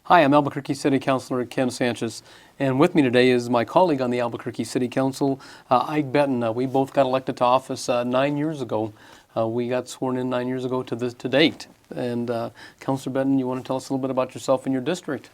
Hi, I'm Albuquerque City Councilor Ken Sanchez, and with me today is my colleague on the Albuquerque City Council, Ike Benton. We both got elected to office 9 years ago. We got sworn in 9 years ago to date. And Councilor Benton, you want to tell us a little bit about yourself and your district?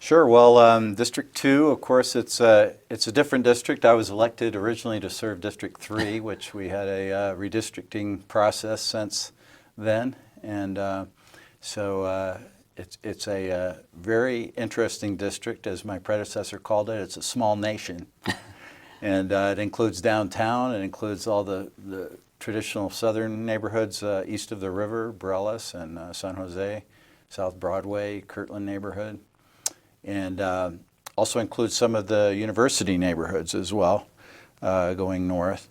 Sure. Well, District 2, of course, it's a different district. I was elected originally to serve District 3, which we had a redistricting process since then, and it's a very interesting district, as my predecessor called it. It's a small nation, and it includes downtown. It includes all the traditional southern neighborhoods east of the river, Brelis and San Jose, South Broadway, Kirtland neighborhood, and also includes some of the university neighborhoods as well, going north.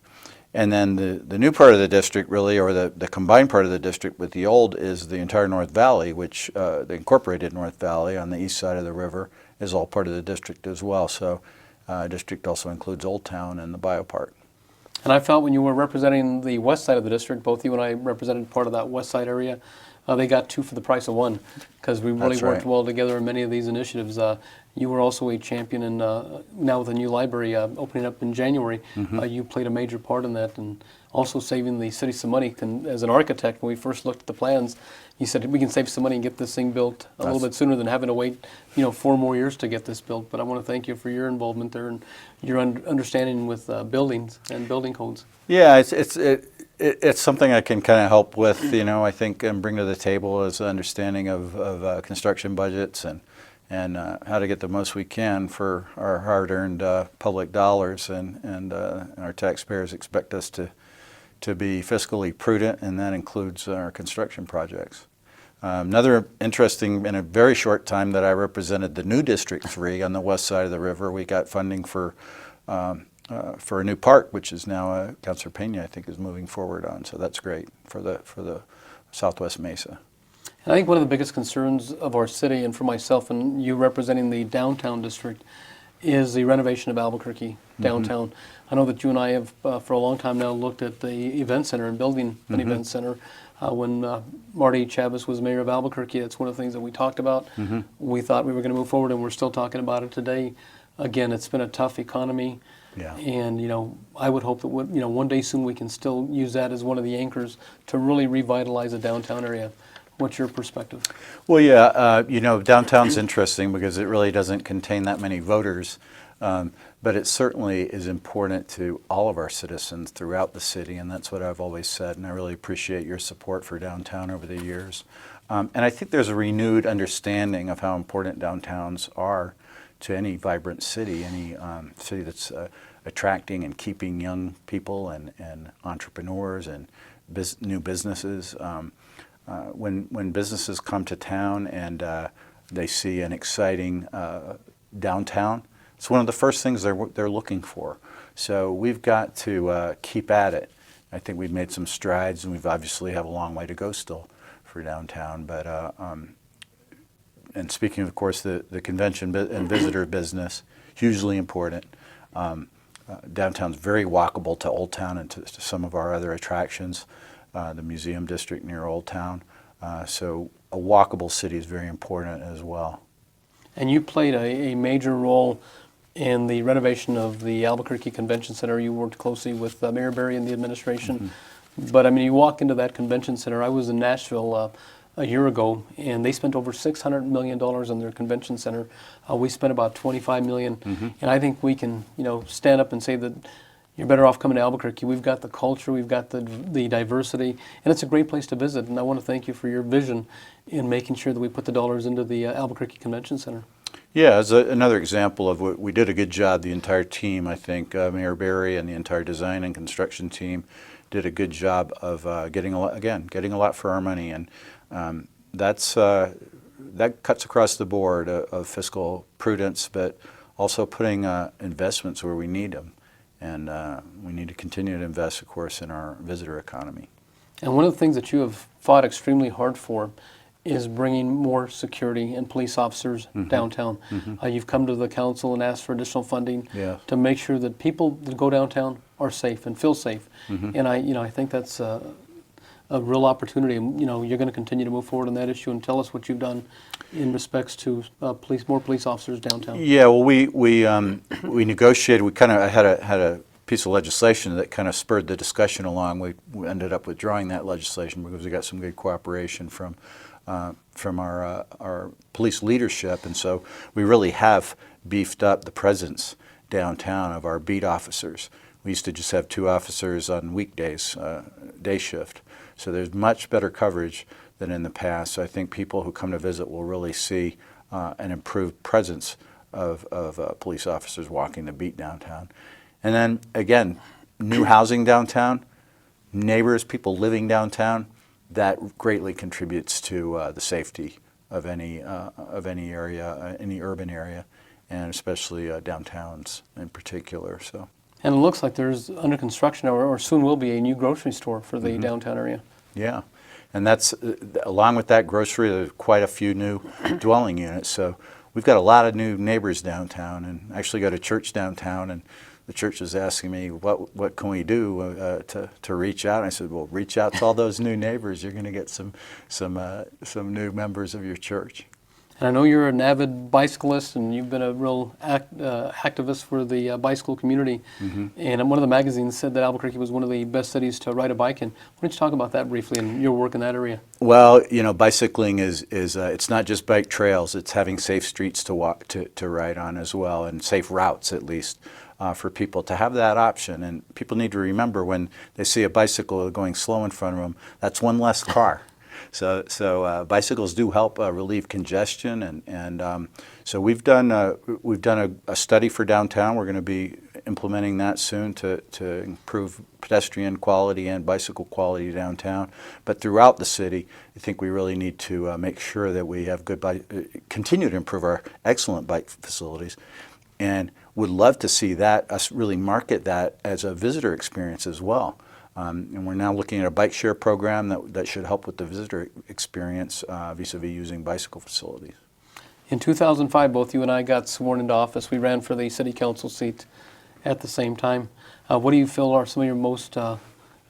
And then the new part of the district, really, or the combined part of the district with the old, is the entire North Valley, which the incorporated North Valley on the east side of the river is all part of the district as well. So district also includes Old Town and the Biopark. And I felt when you were representing the west side of the district, both you and I represented part of that west side area, they got two for the price of one, because we really worked well together in many of these initiatives. You were also a champion, and now with a new library opening up in January, you played a major part in that, and also saving the city some money. As an architect, when we first looked at the plans, you said we can save some money and get this thing built a little bit sooner than having to wait, 4 more years to get this built. But I want to thank you for your involvement there and your understanding with buildings and building codes. Yeah, it's something I can kind of help with, I think, and bring to the table is understanding of construction budgets and how to get the most we can for our hard-earned public dollars, and our taxpayers expect us to be fiscally prudent, and that includes our construction projects. Another interesting, in a very short time that I represented the new District 3 on the west side of the river, we got funding for a new park, which is now Councilor Pena, I think, is moving forward on. So that's great for the Southwest Mesa. And I think one of the biggest concerns of our city, and for myself and you representing the downtown district, is the renovation of Albuquerque downtown. I know that you and I have, for a long time now, looked at the event center and building an event center. When Marty Chavez was mayor of Albuquerque, that's one of the things that we talked about. We thought we were going to move forward, and we're still talking about it today. Again, it's been a tough economy. Yeah. And, I would hope that, one day soon we can still use that as one of the anchors to really revitalize the downtown area. What's your perspective? Well, yeah, downtown's interesting because it really doesn't contain that many voters, but it certainly is important to all of our citizens throughout the city, and that's what I've always said, and I really appreciate your support for downtown over the years. And I think there's a renewed understanding of how important downtowns are to any vibrant city, any city that's attracting and keeping young people and entrepreneurs and new businesses. When businesses come to town and they see an exciting downtown, it's one of the first things they're looking for. So we've got to keep at it. I think we've made some strides, and we've obviously have a long way to go still for downtown. But and speaking of course, the convention and visitor business, hugely important. Downtown's very walkable to Old Town and to some of our other attractions. The museum district near Old Town. So a walkable city is very important as well. And you played a major role in the renovation of the Albuquerque Convention Center. You worked closely with Mayor Berry and the administration. But I mean, you walk into that convention center. I was in Nashville a year ago, and they spent over $600 million on their convention center. We spent about $25 million. And I think we can, stand up and say that you're better off coming to Albuquerque. We've got the culture, we've got the diversity, and it's a great place to visit. And I want to thank you for your vision in making sure that we put the dollars into the Albuquerque Convention Center. Yeah, as another example of what we did a good job, the entire team, I think, Mayor Berry and the entire design and construction team did a good job of getting a lot for our money. And that cuts across the board of fiscal prudence, but also putting investments where we need them. And we need to continue to invest, of course, in our visitor economy. And one of the things that you have fought extremely hard for is bringing more security and police officers downtown. You've come to the council and asked for additional funding to make sure that people that go downtown are safe and feel safe. And I think that's a real opportunity. And, you're going to continue to move forward on that issue, and tell us what you've done in respects to more police officers downtown. Yeah, well, we negotiated. We kind of had a piece of legislation that kind of spurred the discussion along. We ended up withdrawing that legislation because we got some good cooperation from our police leadership, and so we really have beefed up the presence downtown of our beat officers. We used to just have 2 officers on weekdays, day shift. So there's much better coverage than in the past. So I think people who come to visit will really see an improved presence of police officers walking the beat downtown. And then again, new housing downtown, neighbors, people living downtown, that greatly contributes to the safety of any area, any urban area, and especially downtowns in particular. So. And it looks like there's under construction or soon will be a new grocery store for the downtown area. Yeah, and that's along with that grocery, there's quite a few new dwelling units. So we've got a lot of new neighbors downtown, and I actually go to church downtown, and the church is asking me what can we do to reach out. And I said, well, reach out to all those new neighbors. You're going to get some new members of your church. And I know you're an avid bicyclist, and you've been a real activist for the bicycle community. And one of the magazines said that Albuquerque was one of the best cities to ride a bike in. Why don't you talk about that briefly and your work in that area? Well, bicycling is it's not just bike trails. It's having safe streets to walk to ride on as well, and safe routes at least for people to have that option. And people need to remember when they see a bicycle going slow in front of them, that's one less car. So bicycles do help relieve congestion, and so we've done a study for downtown. We're going to be implementing that soon to improve pedestrian quality and bicycle quality downtown. But throughout the city, I think we really need to make sure that we have continue to improve our excellent bike facilities, and would love to see us really market that as a visitor experience as well. And we're now looking at a bike share program that should help with the visitor experience vis-a-vis using bicycle facilities. In 2005, both you and I got sworn into office. We ran for the city council seat at the same time. What do you feel are some of your most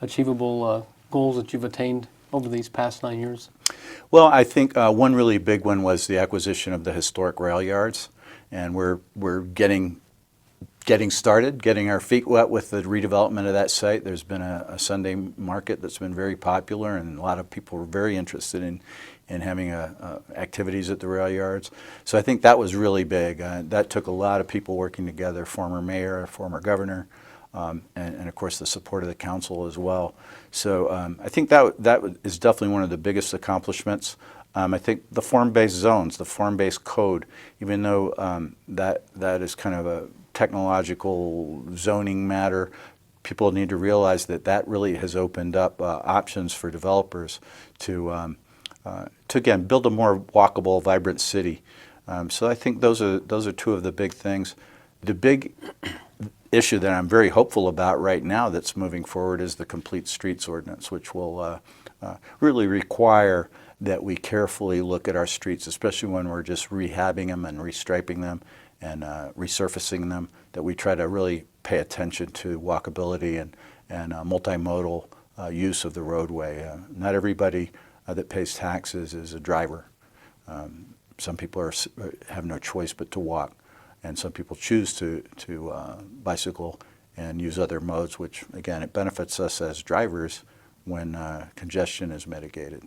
achievable goals that you've attained over these past 9 years? Well, I think one really big one was the acquisition of the historic rail yards, and we're getting started, getting our feet wet with the redevelopment of that site. There's been a Sunday market that's been very popular, and a lot of people were very interested in having activities at the rail yards. So I think that was really big. That took a lot of people working together, former mayor, former governor, and of course the support of the council as well. So I think that is definitely one of the biggest accomplishments. I think the form-based zones, the form-based code, even though that is kind of a technological zoning matter, people need to realize that really has opened up options for developers to again build a more walkable, vibrant city. So I think those are two of the big things. The big issue that I'm very hopeful about right now that's moving forward is the Complete Streets Ordinance, which will really require that we carefully look at our streets, especially when we're just rehabbing them and restriping them and resurfacing them, that we try to really pay attention to walkability and multimodal use of the roadway. Not everybody that pays taxes is a driver. Some people have no choice but to walk, and some people choose to bicycle and use other modes, which again, it benefits us as drivers when congestion is mitigated.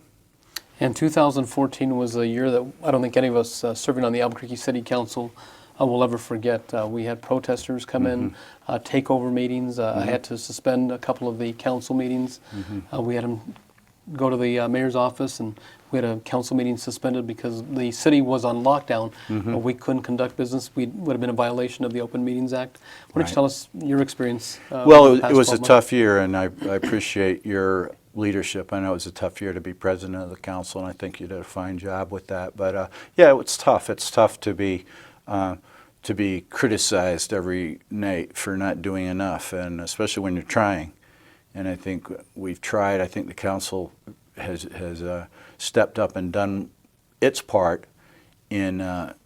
And 2014 was a year that I don't think any of us serving on the Albuquerque City Council will ever forget. We had protesters come in, take over meetings. I had to suspend a couple of the council meetings. We had them go to the mayor's office, and we had a council meeting suspended because the city was on lockdown. We couldn't conduct business. We would have been in violation of the Open Meetings Act. Why don't you tell us your experience? Well, it was a tough year, and I appreciate your leadership. I know it was a tough year to be president of the council, and I think you did a fine job with that. But yeah, it's tough. It's tough to be criticized every night for not doing enough, and especially when you're trying. And I think we've tried. I think the council has stepped up and done its part in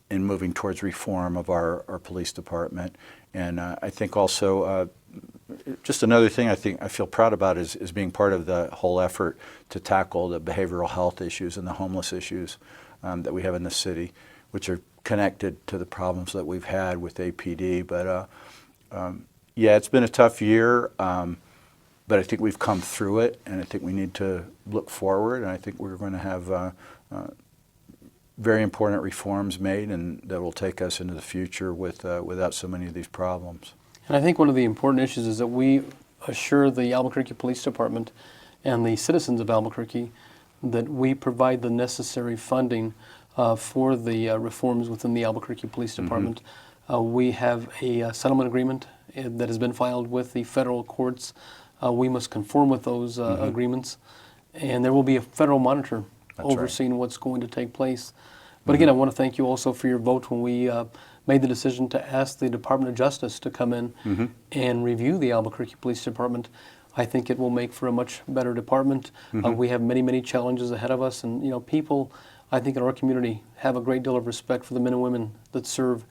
moving towards reform of our police department. And I think also just another thing I feel proud about is being part of the whole effort to tackle the behavioral health issues and the homeless issues that we have in the city, which are connected to the problems that we've had with APD. But yeah, it's been a tough year, but I think we've come through it, and I think we need to look forward, and I think we're going to have very important reforms made, and that will take us into the future without so many of these problems. And I think one of the important issues is that we assure the Albuquerque Police Department and the citizens of Albuquerque that we provide the necessary funding for the reforms within the Albuquerque Police Department. We have a settlement agreement that has been filed with the federal courts. We must conform with those agreements, and there will be a federal monitor overseeing what's going to take place. But again, I want to thank you also for your vote when we made the decision to ask the Department of Justice to come in and review the Albuquerque Police Department. I think it will make for a much better department. We have many, many challenges ahead of us, and people, I think, in our community have a great deal of respect for the men and women that serve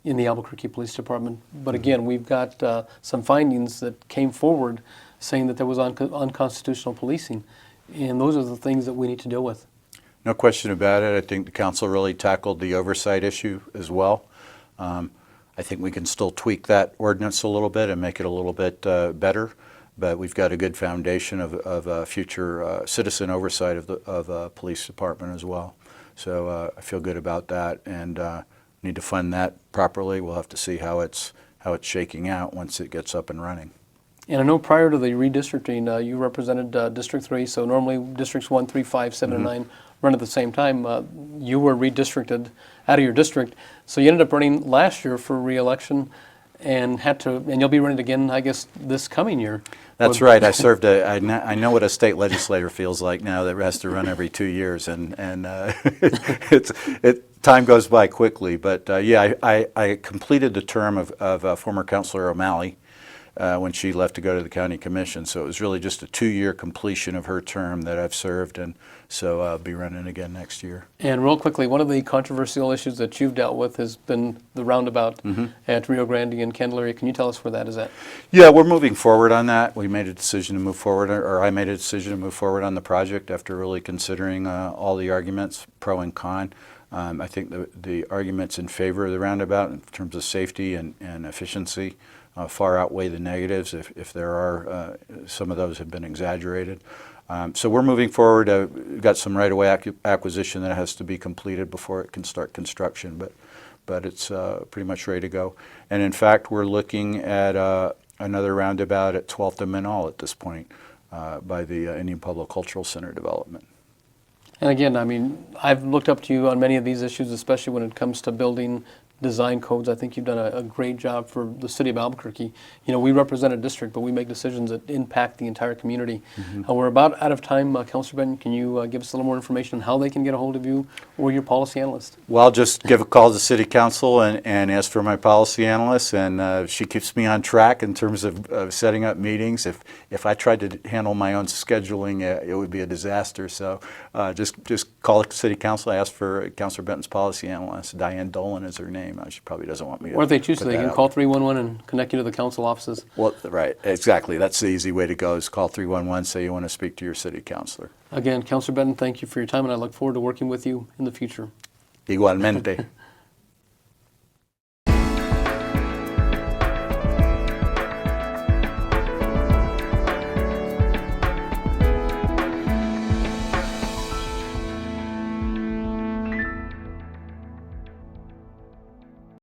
in the Albuquerque Police Department. But again, we've got some findings that came forward saying that there was unconstitutional policing, and those are the things that we need to deal with. No question about it. I think the council really tackled the oversight issue as well. I think we can still tweak that ordinance a little bit and make it a little bit better, but we've got a good foundation of future citizen oversight of the police department as well. So I feel good about that, and need to fund that properly. We'll have to see how it's shaking out once it gets up and running. And I know prior to the redistricting, you represented District 3, so normally Districts 1, 3, 5, 7, and 9 run at the same time. You were redistricted out of your district, so you ended up running last year for re-election and you'll be running again, I guess, this coming year. That's right. I served. I know what a state legislator feels like now that has to run every 2 years, and time goes by quickly. But yeah, I completed the term of former Councilor O'Malley when she left to go to the county commission. So it was really just a 2-year completion of her term that I've served, and so I'll be running again next year. And real quickly, one of the controversial issues that you've dealt with has been the roundabout at Rio Grande and Candelaria. Can you tell us where that is at? Yeah, we're moving forward on that. We made a decision to move forward, or I made a decision to move forward on the project after really considering all the arguments, pro and con. I think the arguments in favor of the roundabout in terms of safety and efficiency far outweigh the negatives, if there are, some of those have been exaggerated. So we're moving forward. We've got some right-of-way acquisition that has to be completed before it can start construction, but it's pretty much ready to go. And in fact, we're looking at another roundabout at 12th and Manal at this point by the Indian Pueblo Cultural Center development. And again, I mean, I've looked up to you on many of these issues, especially when it comes to building design codes. I think you've done a great job for the city of Albuquerque. We represent a district, but we make decisions that impact the entire community. We're about out of time. Councilor Benton, can you give us a little more information on how they can get a hold of you or your policy analyst? Well, I'll just give a call to City Council and ask for my policy analyst, and she keeps me on track in terms of setting up meetings. If I tried to handle my own scheduling, it would be a disaster. So just call City Council, ask for Councilor Benton's policy analyst. Diane Dolan is her name. She probably doesn't want me to. Or if they choose to, they can call 311 and connect you to the council offices. Well, right, exactly. That's the easy way to go, is call 311, say you want to speak to your city councilor. Again, Councilor Benton, thank you for your time, and I look forward to working with you in the future. Igualmente.